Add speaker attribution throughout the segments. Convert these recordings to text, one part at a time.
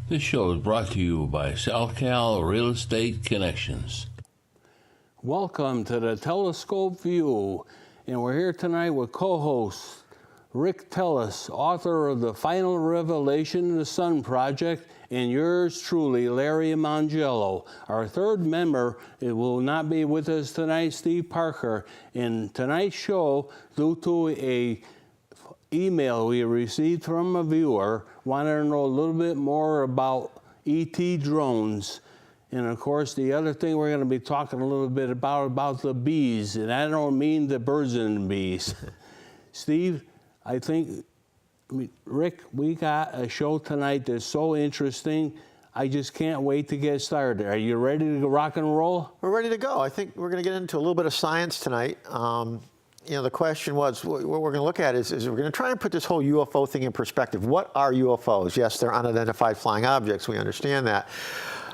Speaker 1: This show is brought to you by SalCal Real Estate Connections.
Speaker 2: Welcome to the Telescope View, and we're here tonight with co-host Rick Teles, author of The Final Revelation of the Sun Project, and yours truly, Larry Mangello. Our third member will not be with us tonight, Steve Parker. In tonight's show, due to a email we received from a viewer, wanted to know a little bit more about ET drones. And of course, the other thing we're going to be talking a little bit about the bees, and I don't mean the birds and bees. Steve, Rick, we got a show tonight that's so interesting. I just can't wait to get started. Are you ready to rock and roll?
Speaker 3: We're ready to go. I think we're going to get into a little bit of science tonight. The question was, what we're going to look at is we're going to try and put this whole UFO thing in perspective. What are UFOs? Yes, they're unidentified flying objects. We understand that.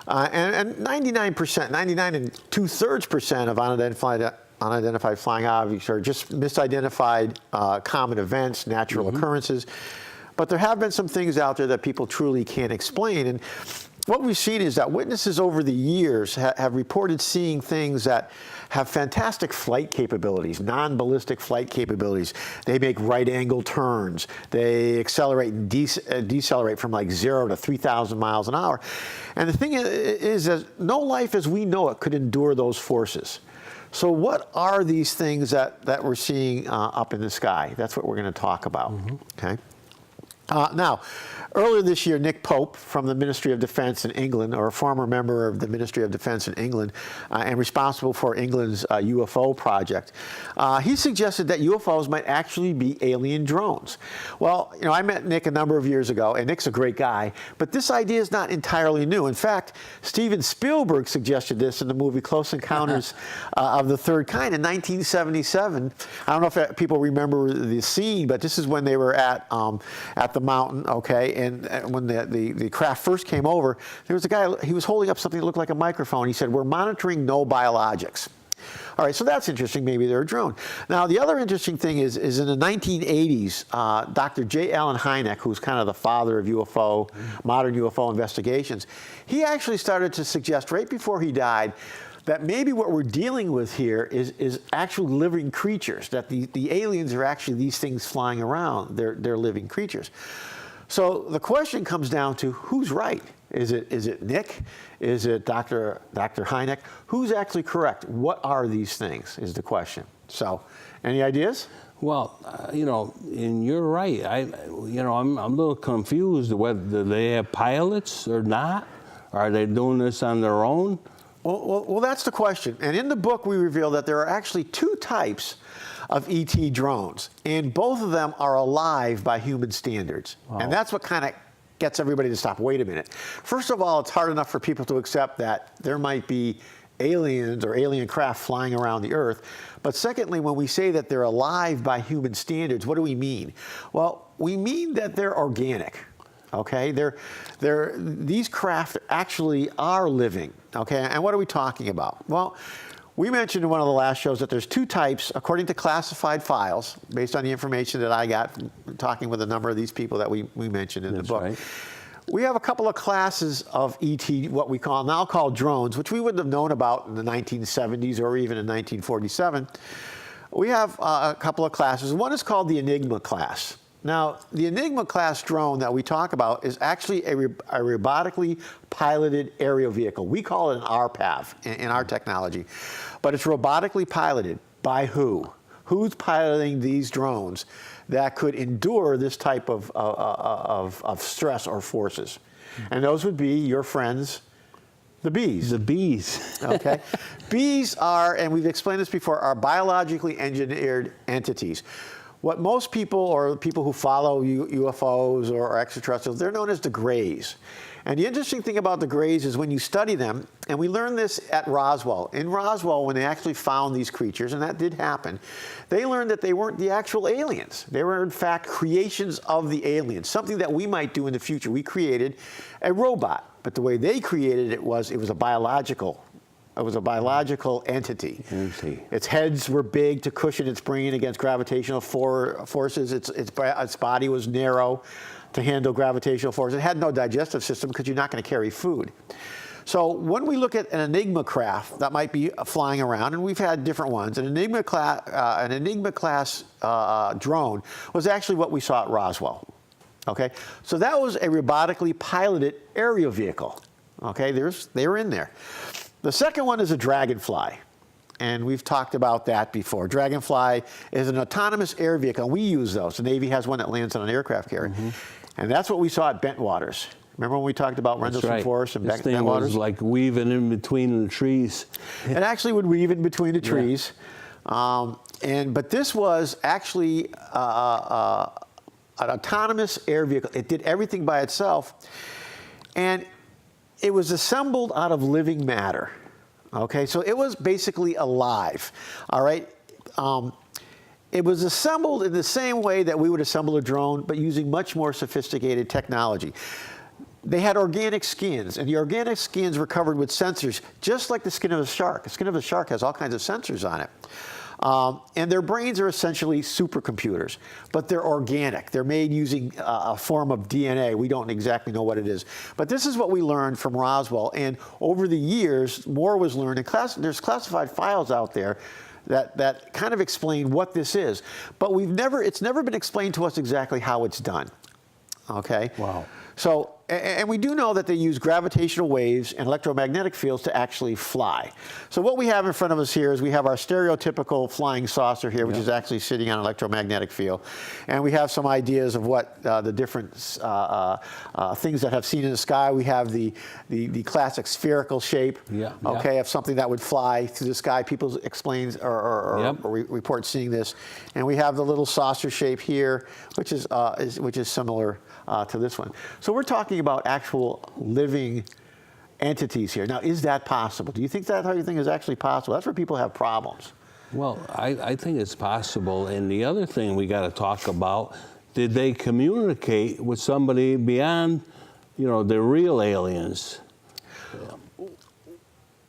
Speaker 3: And 99%, 99 and 2/3% of unidentified flying objects are just misidentified common events, natural occurrences. But there have been some things out there that people truly can't explain. And what we've seen is that witnesses over the years have reported seeing things that have fantastic flight capabilities, non-ballistic flight capabilities. They make right-angle turns. They accelerate and decelerate from like 0 to 3,000 miles an hour. And the thing is that no life as we know it could endure those forces. So what are these things that we're seeing up in the sky? That's what we're going to talk about, okay? Now, earlier this year, Nick Pope from the Ministry of Defense in England, or a former member of the Ministry of Defense in England, and responsible for England's UFO project, he suggested that UFOs might actually be alien drones. Well, I met Nick a number of years ago, and Nick's a great guy, but this idea is not entirely new. In fact, Steven Spielberg suggested this in the movie Close Encounters of the Third Kind in 1977. I don't know if people remember the scene, but this is when they were at the mountain, okay, and when the craft first came over, there was a guy, he was holding up something that looked like a microphone. He said, "We're monitoring no biologics." All right, so that's interesting. Maybe they're a drone. Now, the other interesting thing is in the 1980s, Dr. J. Allen Hynek, who's kind of the father of modern UFO investigations, he actually started to suggest right before he died that maybe what we're dealing with here is actual living creatures, that the aliens are actually these things flying around. They're living creatures. So the question comes down to who's right? Is it Nick? Is it Dr. Hynek? Who's actually correct? What are these things is the question. So any ideas?
Speaker 2: Well, and you're right. I'm a little confused whether they have pilots or not. Are they doing this on their own?
Speaker 3: Well, that's the question. And in the book, we reveal that there are actually two types of ET drones, and both of them are alive by human standards. Wow. And that's what kind of gets everybody to stop. Wait a minute. First of all, it's hard enough for people to accept that there might be aliens or alien craft flying around the Earth. But secondly, when we say that they're alive by human standards, what do we mean? Well, we mean that they're organic. Okay, these craft actually are living. Okay, and what are we talking about? Well, we mentioned in one of the last shows that there's two types, according to classified files, based on the information that I got from talking with a number of these people that we mentioned in the book. Right. We have a couple of classes of ET, what we now call drones, which we wouldn't have known about in the 1970s or even in 1947. We have a couple of classes. One is called the Enigma class. Now, the Enigma class drone that we talk about is actually a robotically piloted aerial vehicle. We call it an RPAV in our technology, but it's robotically piloted by who? Who's piloting these drones that could endure this type of stress or forces? And those would be your friends, the bees.
Speaker 2: The bees.
Speaker 3: Okay. Bees are, and we've explained this before, are biologically engineered entities. What most people, or people who follow UFOs or extraterrestrials, they're known as the Greys. And the interesting thing about the Greys is when you study them, and we learned this at Roswell. In Roswell, when they actually found these creatures, and that did happen, they learned that they weren't the actual aliens. They were, in fact, creations of the aliens, something that we might do in the future. We created a robot, but the way they created it was a biological. It was a biological entity. Its heads were big to cushion its brain against gravitational forces. Its body was narrow. to handle gravitational force. It had no digestive system because you're not going to carry food. So when we look at an Enigma craft that might be flying around, and we've had different ones, an Enigma class drone was actually what we saw at Roswell. Okay, so that was a robotically piloted aerial vehicle. Okay, they were in there. The second one is a Dragonfly, and we've talked about that before. Dragonfly is an autonomous air vehicle, and we use those. The Navy has one that lands on an aircraft carrier, and that's what we saw at Bentwaters. Remember when we talked about Rendlesham Forest and Bentwaters?
Speaker 2: This thing was like weaving in between the trees.
Speaker 3: It actually would weave in between the trees, but this was actually an autonomous air vehicle. It did everything by itself, and it was assembled out of living matter. Okay, so it was basically alive. All right, it was assembled in the same way that we would assemble a drone, but using much more sophisticated technology. They had organic skins, and the organic skins were covered with sensors, just like the skin of a shark. The skin of a shark has all kinds of sensors on it. And their brains are essentially supercomputers, but they're organic. They're made using a form of DNA. We don't exactly know what it is. But this is what we learned from Roswell. And over the years, more was learned. And there's classified files out there that kind of explain what this is. But it's never been explained to us exactly how it's done. Okay?
Speaker 2: Wow.
Speaker 3: So, and we do know that they use gravitational waves and electromagnetic fields to actually fly. So what we have in front of us here is we have our stereotypical flying saucer here, which is actually sitting on an electromagnetic field. And we have some ideas of what the different things that have seen in the sky. We have the classic spherical shape, of something that would fly through the sky. People explain or report seeing this. And we have the little saucer shape here, which is similar to this one. So we're talking about actual living entities here. Now, is that possible? Do you think that everything is actually possible? That's where people have problems.
Speaker 2: Well, I think it's possible. And the other thing we got to talk about, did they communicate with somebody beyond, the real aliens?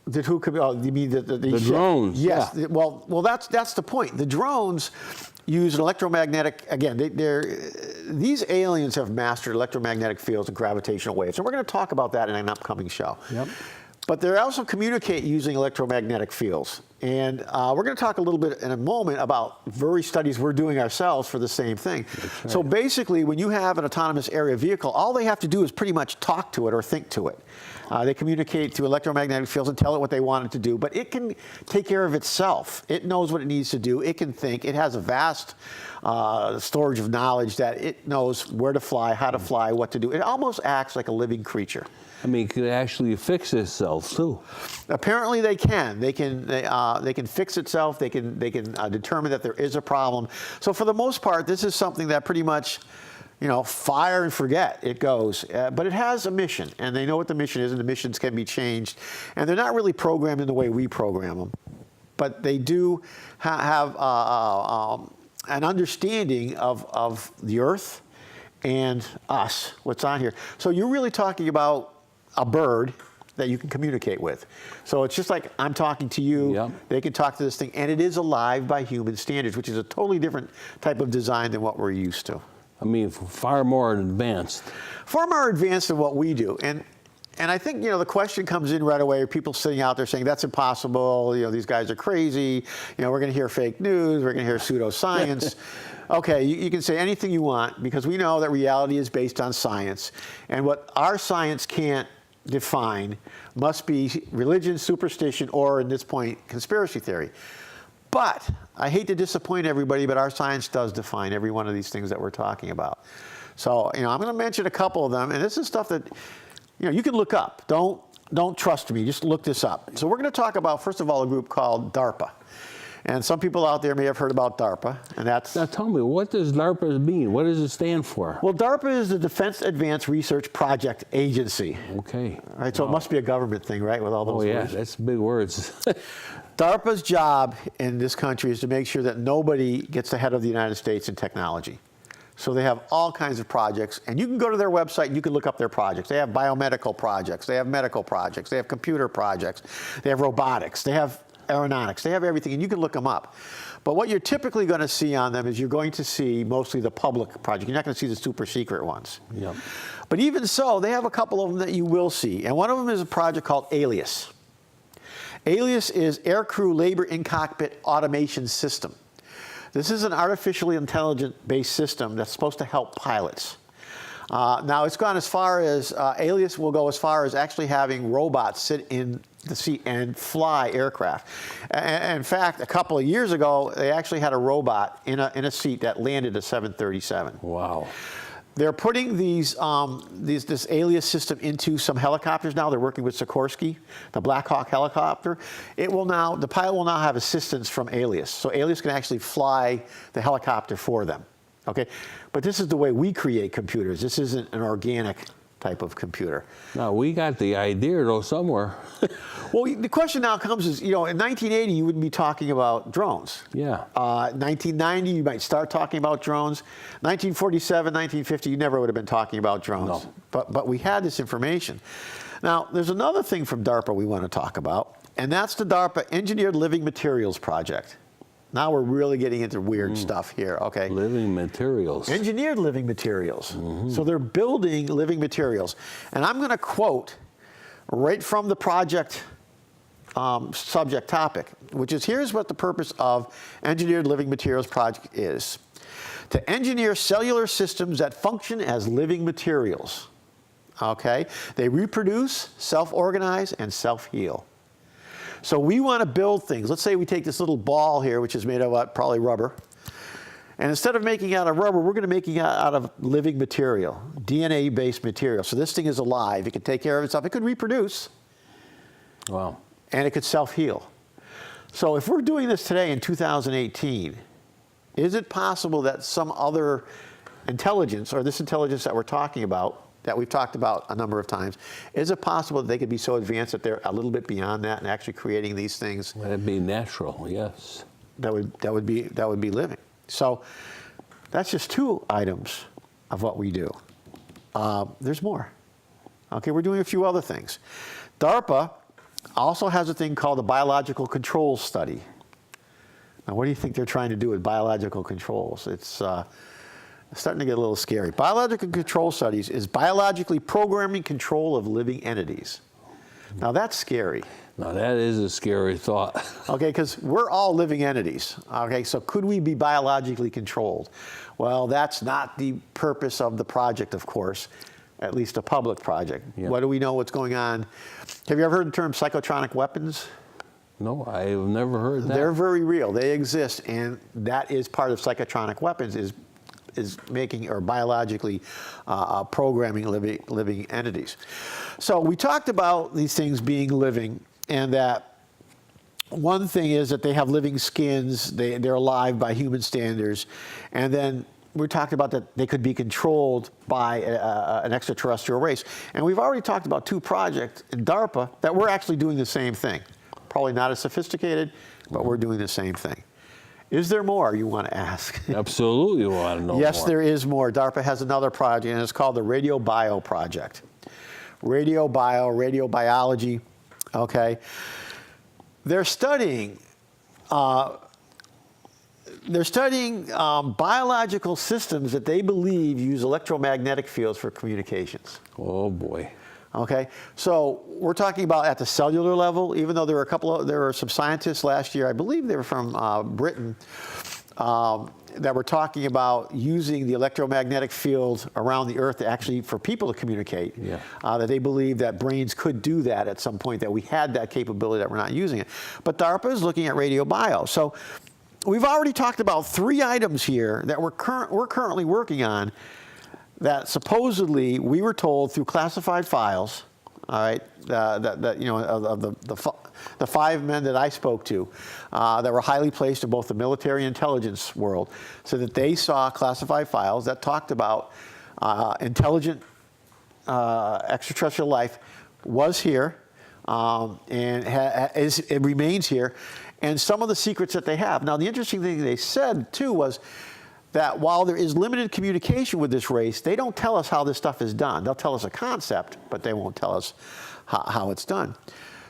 Speaker 3: Did who? You mean the
Speaker 2: drones?
Speaker 3: Yes.
Speaker 2: Yeah.
Speaker 3: Well, that's the point. The drones use an electromagnetic. Again, these aliens have mastered electromagnetic fields and gravitational waves, and we're going to talk about that in an upcoming show.
Speaker 2: Yep.
Speaker 3: But they also communicate using electromagnetic fields, and we're going to talk a little bit in a moment about very studies we're doing ourselves for the same thing.
Speaker 2: That's right.
Speaker 3: So basically, when you have an autonomous aerial vehicle, all they have to do is pretty much talk to it or think to it. They communicate through electromagnetic fields and tell it what they want it to do, but it can take care of itself. It knows what it needs to do. It can think. It has a vast storage of knowledge that it knows where to fly, how to fly, what to do. It almost acts like a living creature.
Speaker 2: I mean, it could actually fix itself too.
Speaker 3: Apparently, they can. They can fix itself. They can determine that there is a problem. So for the most part, this is something that pretty much, fire and forget, it goes. But it has a mission, and they know what the mission is, and the missions can be changed. And they're not really programmed in the way we program them. But they do have an understanding of the Earth and us, what's on here. So you're really talking about a bird that you can communicate with. So it's just like I'm talking to you,
Speaker 2: Yep.
Speaker 3: They can talk to this thing, and it is alive by human standards, which is a totally different type of design than what we're used to.
Speaker 2: I mean, far more advanced.
Speaker 3: Far more advanced than what we do. And I think, the question comes in right away, people sitting out there saying, that's impossible, these guys are crazy, we're going to hear fake news, we're going to hear pseudoscience. Okay, you can say anything you want, because we know that reality is based on science. And what our science can't define must be religion, superstition, or, in this point, conspiracy theory. But I hate to disappoint everybody, but our science does define every one of these things that we're talking about. So, I'm going to mention a couple of them, and this is stuff that, you can look up. Don't trust me, just look this up. So we're going to talk about, first of all, a group called DARPA. And some people out there may have heard about DARPA, and that's...
Speaker 2: Now tell me, what does DARPA mean? What does it stand for?
Speaker 3: Well, DARPA is the Defense Advanced Research Project Agency.
Speaker 2: Okay.
Speaker 3: All right, so it must be a government thing, right, with all those words?
Speaker 2: Oh, yeah, that's big words.
Speaker 3: DARPA's job in this country is to make sure that nobody gets ahead of the United States in technology. So they have all kinds of projects, and you can go to their website and you can look up their projects. They have biomedical projects, they have medical projects, they have computer projects, they have robotics, they have aeronautics. They have everything, and you can look them up. But what you're typically going to see on them is you're going to see mostly the public project. You're not going to see the super secret ones.
Speaker 2: Yep.
Speaker 3: But even so, they have a couple of them that you will see. And one of them is a project called Alias. Alias is Aircrew Labor in Cockpit Automation System. This is an artificially intelligent-based system that's supposed to help pilots. Now, it's gone as far as, Alias will go as far as actually having robots sit in the seat and fly aircraft. In fact, a couple of years ago, they actually had a robot in a seat that landed a 737.
Speaker 2: Wow.
Speaker 3: They're putting this Alias system into some helicopters now. They're working with Sikorsky, the Black Hawk helicopter. The pilot will now have assistance from Alias. So Alias can actually fly the helicopter for them. Okay, but this is the way we create computers. This isn't an organic type of computer.
Speaker 2: Now, we got the idea, though, somewhere.
Speaker 3: Well, the question now comes is, in 1980, you wouldn't be talking about drones.
Speaker 2: Yeah.
Speaker 3: 1990, you might start talking about drones. 1947, 1950, you never would have been talking about drones.
Speaker 2: No.
Speaker 3: But we had this information. Now, there's another thing from DARPA we want to talk about, and that's the DARPA Engineered Living Materials Project. Now we're really getting into weird stuff here, okay?
Speaker 2: Living materials.
Speaker 3: Engineered living materials. So they're building living materials. And I'm going to quote right from the project subject topic, which is, here's what the purpose of Engineered Living Materials Project is: to engineer cellular systems that function as living materials. Okay? They reproduce, self-organize, and self-heal. So we want to build things. Let's say we take this little ball here, which is made of what? Probably rubber. And instead of making it out of rubber, we're going to make it out of living material, DNA-based material. So this thing is alive. It can take care of itself. It could reproduce.
Speaker 2: Wow.
Speaker 3: And it could self-heal. So if we're doing this today in 2018, is it possible that some other intelligence, or this intelligence that we're talking about, that we've talked about a number of times, is it possible that they could be so advanced that they're a little bit beyond that and actually creating these things?
Speaker 2: That'd be natural, yes.
Speaker 3: That would be living. So that's just two items of what we do. There's more. Okay, we're doing a few other things. DARPA also has a thing called the Biological Controls Study. Now, what do you think they're trying to do with biological controls? It's starting to get a little scary. Biological control studies is biologically programming control of living entities. Now that's scary.
Speaker 2: Now that is a scary thought.
Speaker 3: Okay, because we're all living entities. Okay, so could we be biologically controlled? Well, that's not the purpose of the project, of course, at least a public project.
Speaker 2: Yeah.
Speaker 3: What do we know what's going on? Have you ever heard the term psychotronic weapons?
Speaker 2: No, I've never heard that.
Speaker 3: They're very real. They exist, and that is part of psychotronic weapons, is making or biologically programming living entities. So we talked about these things being living, and that one thing is that they have living skins, they're alive by human standards, and then we talked about that they could be controlled by an extraterrestrial race. And we've already talked about two projects in DARPA that we're actually doing the same thing. Probably not as sophisticated, but we're doing the same thing. Is there more you want to ask?
Speaker 2: Absolutely want to know
Speaker 3: Yes,
Speaker 2: more.
Speaker 3: there is more. DARPA has another project, and it's called the Radio Bio Project. Radio Bio, radiobiology, okay? They're studying biological systems that they believe use electromagnetic fields for communications.
Speaker 2: Oh boy.
Speaker 3: Okay, so we're talking about at the cellular level. Even though there were some scientists last year, I believe they were from Britain, that were talking about using the electromagnetic field around the Earth actually for people to communicate.
Speaker 2: Yeah.
Speaker 3: That they believe that brains could do that at some point, that we had that capability, that we're not using it. But DARPA is looking at radio bio. So we've already talked about three items here that we're currently working on, that supposedly we were told through classified files, all right, the five men that I spoke to that were highly placed in both the military and intelligence world, so that they saw classified files that talked about intelligent extraterrestrial life was here and it remains here, and some of the secrets that they have. Now, the interesting thing they said too was that while there is limited communication with this race, they don't tell us how this stuff is done. They'll tell us a concept, but they won't tell us how it's done.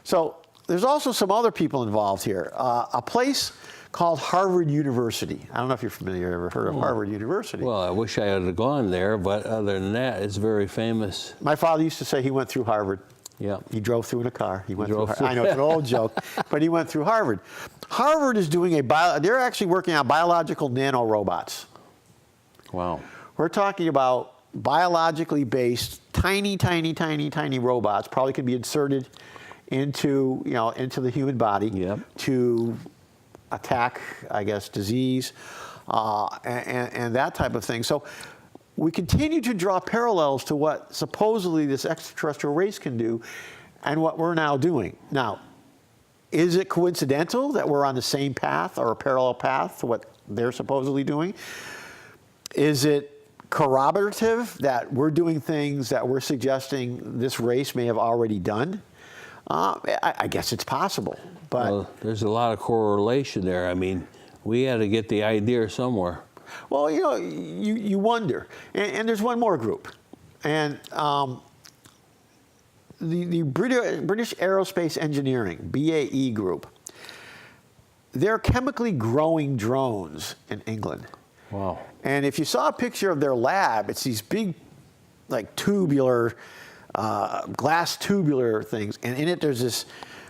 Speaker 3: So there's also some other people involved here. A place called Harvard University. I don't know if you're familiar, ever heard of Harvard University.
Speaker 2: Well, I wish I had gone there, but other than that, it's very famous.
Speaker 3: My father used to say he went through Harvard.
Speaker 2: Yeah.
Speaker 3: He drove through in a car. He went through.
Speaker 2: Drove through.
Speaker 3: I know it's an old joke, but he went through Harvard. Harvard is doing they're actually working on biological nanorobots.
Speaker 2: Wow.
Speaker 3: We're talking about biologically based, tiny, tiny, tiny, tiny robots. Probably can be inserted into the human body to attack, I guess, disease and that type of thing. So we continue to draw parallels to what supposedly this extraterrestrial race can do and what we're now doing. Now, is it coincidental that we're on the same path or a parallel path to what they're supposedly doing? Is it corroborative that we're doing things that we're suggesting this race may have already done? I guess it's possible, but
Speaker 2: well, there's a lot of correlation there. I mean, we had to get the idea somewhere.
Speaker 3: Well, you wonder, and there's one more group, and the British Aerospace Engineering (BAE) group. They're chemically growing drones in England.
Speaker 2: Wow!
Speaker 3: And if you saw a picture of their lab, it's these big, like tubular. Glass tubular things, and in it there's this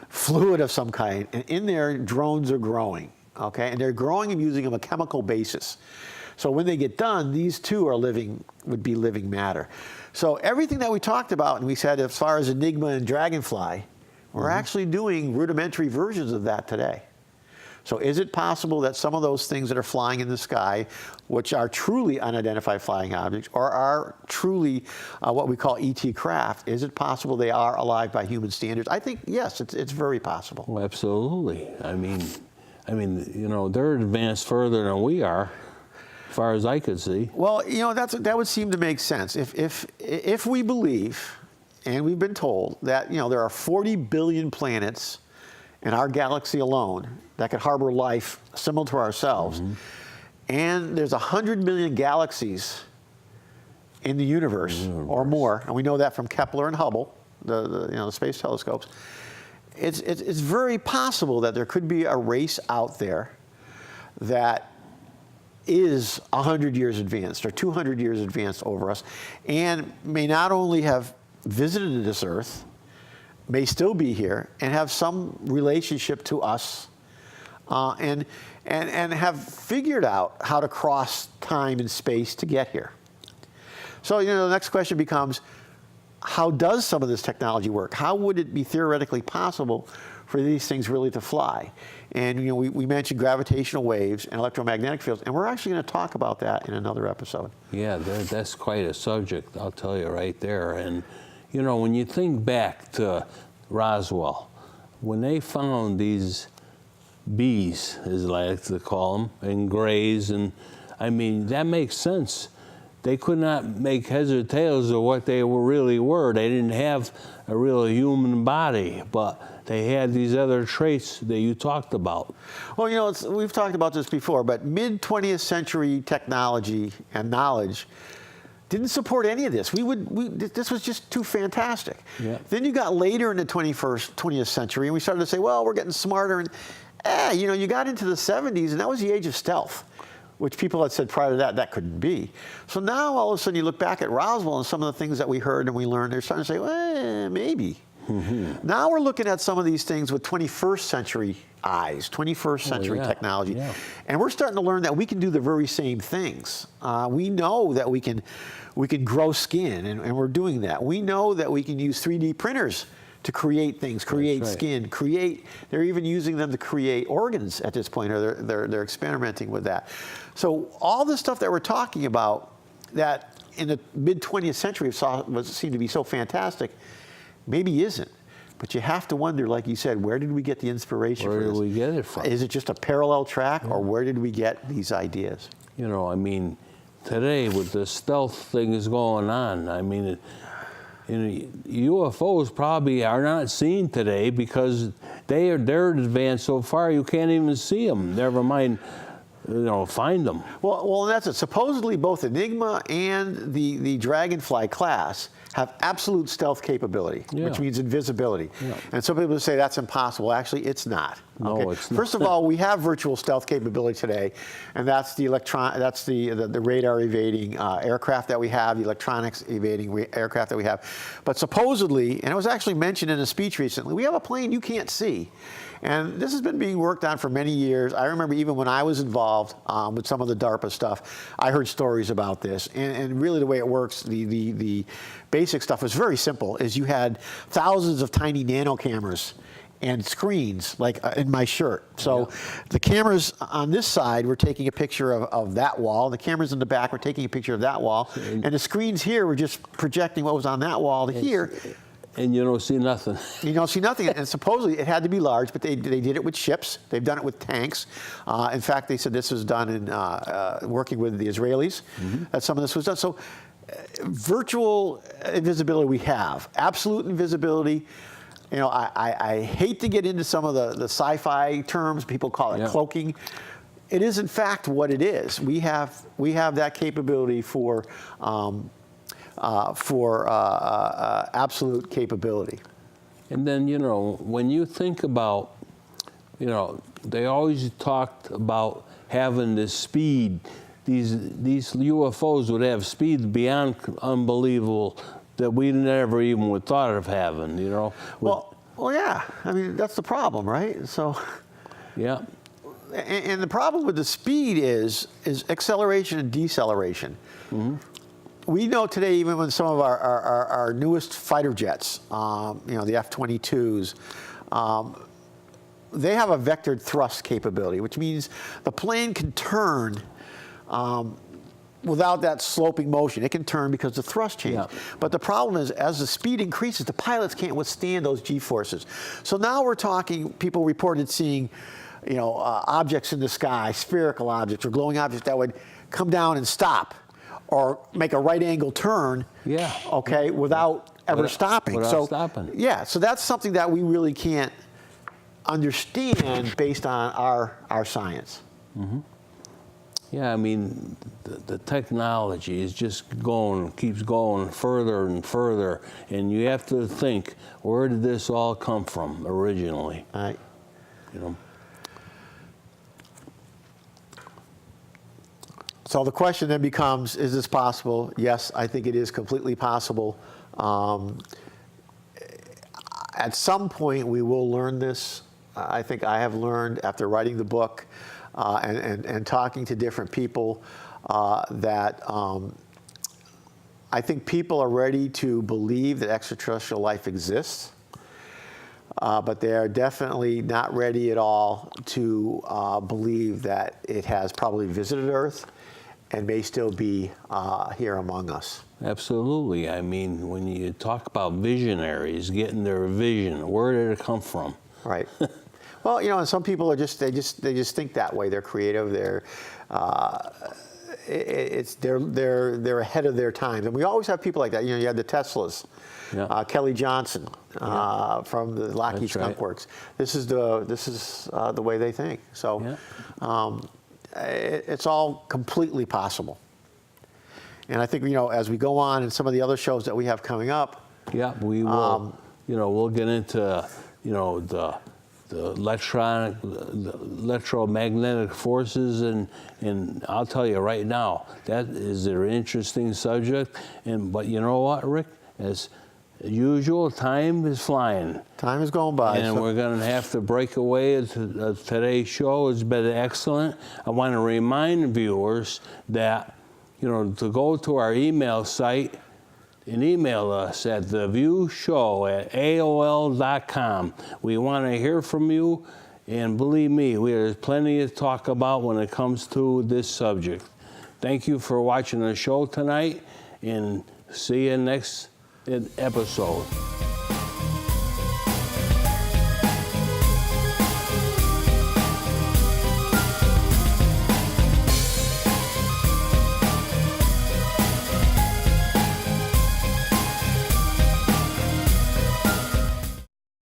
Speaker 3: fluid of some kind, and in there drones are growing, okay? And they're growing them using a chemical basis. So when they get done, these too would be living matter. So everything that we talked about, and we said as far as Enigma and Dragonfly, we're actually doing rudimentary versions of that today. So is it possible that some of those things that are flying in the sky, which are truly unidentified flying objects, or are truly what we call ET craft, is it possible they are alive by human standards? I think, yes, it's very possible.
Speaker 2: Well, absolutely. I mean, they're advanced further than we are, as far as I could see.
Speaker 3: Well, that would seem to make sense. If we believe, and we've been told, that there are 40 billion planets in our galaxy alone that could harbor life similar to ourselves, and there's 100 million galaxies in the universe or more, and we know that from Kepler and Hubble, the space telescopes. It's very possible that there could be a race out there that is 100 years advanced or 200 years advanced over us, and may not only have visited this Earth, may still be here and have some relationship to us, and have figured out how to cross time and space to get here. So the next question becomes, how does some of this technology work? How would it be theoretically possible for these things really to fly? And we mentioned gravitational waves and electromagnetic fields, and we're actually going to talk about that in another episode.
Speaker 2: Yeah, that's quite a subject, I'll tell you right there. And when you think back to Roswell, when they found these bees, as I like to call them, and grays, and I mean, that makes sense. They could not make heads or tails of what they really were. They didn't have a real human body, but they had these other traits that you talked about.
Speaker 3: Well, we've talked about this before, but mid-20th century technology and knowledge didn't support any of this. This was just too fantastic. Yeah. Then you got later in the 20th century, and we started to say, well, we're getting smarter, and you got into the 70s, and that was the age of stealth, which people had said prior to that couldn't be. So now all of a sudden you look back at Roswell and some of the things that we heard and we learned, they're starting to say, well, maybe. Now we're looking at some of these things with 21st century eyes, 21st century technology. Yeah. And we're starting to learn that we can do the very same things. We know that we can grow skin, and we're doing that. We know that we can use 3D printers to create things, create skin, they're even using them to create organs at this point, or they're experimenting with that. So all the stuff that we're talking about that in the mid-20th century seemed to be so fantastic, maybe isn't. But you have to wonder, like you said, where did we get the inspiration for this?
Speaker 2: Where did we get it from?
Speaker 3: Is it just a parallel track, or where did we get these ideas?
Speaker 2: I mean, today with the stealth thing is going on, I mean, UFOs probably are not seen today because they're advanced so far you can't even see them. Never mind find them.
Speaker 3: Well, that's it. Supposedly, both Enigma and the Dragonfly class have absolute stealth capability, which means invisibility. Yeah. And some people say that's impossible. Actually, it's not.
Speaker 2: No, it's not.
Speaker 3: First of all, we have virtual stealth capability today, and that's the radar evading aircraft that we have, the electronics evading aircraft that we have. But supposedly, and it was actually mentioned in a speech recently, we have a plane you can't see. And this has been being worked on for many years. I remember even when I was involved with some of the DARPA stuff, I heard stories about this. And really the way it works, the basic stuff is very simple, is you had thousands of tiny nano cameras and screens, like in my shirt. So the cameras on this side were taking a picture of that wall. The cameras in the back were taking a picture of that wall. And the screens here were just projecting what was on that wall to here.
Speaker 2: And you don't see nothing.
Speaker 3: You don't see nothing. And supposedly it had to be large, but they did it with ships. They've done it with tanks. In fact, they said this was done in working with the Israelis, that some of this was done. So virtual invisibility we have. Absolute invisibility. I hate to get into some of the sci-fi terms. People call it cloaking. It is, in fact, what it is. We have that capability for absolute capability.
Speaker 2: And then, when you think about, they always talked about having this speed. These UFOs would have speed beyond unbelievable that we never even would thought of having,
Speaker 3: Well, yeah. I mean, that's the problem, right? So.
Speaker 2: Yeah.
Speaker 3: And the problem with the speed is acceleration and deceleration. We know today, even with some of our newest fighter jets, the F-22s, they have a vectored thrust capability, which means the plane can turn without that sloping motion. It can turn because the thrust change. Yeah. But the problem is, as the speed increases, the pilots can't withstand those G-forces. So now we're talking, people reported seeing, objects in the sky, spherical objects or glowing objects that would come down and stop, or make a right angle turn, without ever stopping.
Speaker 2: Without stopping.
Speaker 3: Yeah, so that's something that we really can't understand based on our science.
Speaker 2: Yeah, I mean, the technology is just keeps going further and further, and you have to think, where did this all come from originally?
Speaker 3: Right. So the question then becomes, is this possible? Yes, I think it is completely possible. At some point, we will learn this. I think I have learned after writing the book and talking to different people that I think people are ready to believe that extraterrestrial life exists, but they are definitely not ready at all to believe that it has probably visited Earth and may still be here among us.
Speaker 2: Absolutely. I mean, when you talk about visionaries getting their vision, where did it come from?
Speaker 3: Right. Well, and some people are they just think that way. They're creative. They're ahead of their times, and we always have people like that. You have the Teslas, Kelly Johnson from the Lockheed Skunk Works. This is the way they think. So. It's all completely possible. And I think, as we go on in some of the other shows that we have coming up.
Speaker 2: Yeah, we will, we'll get into, the electromagnetic forces, and I'll tell you right now, that is an interesting subject. But you know what, Rick? As usual, time is flying.
Speaker 3: Time is going by.
Speaker 2: And we're going to have to break away. Today's show has been excellent. I want to remind viewers that, to go to our email site and email us at theviewshow@aol.com. We want to hear from you, and believe me, there's plenty to talk about when it comes to this subject. Thank you for watching the show tonight, and see you next episode.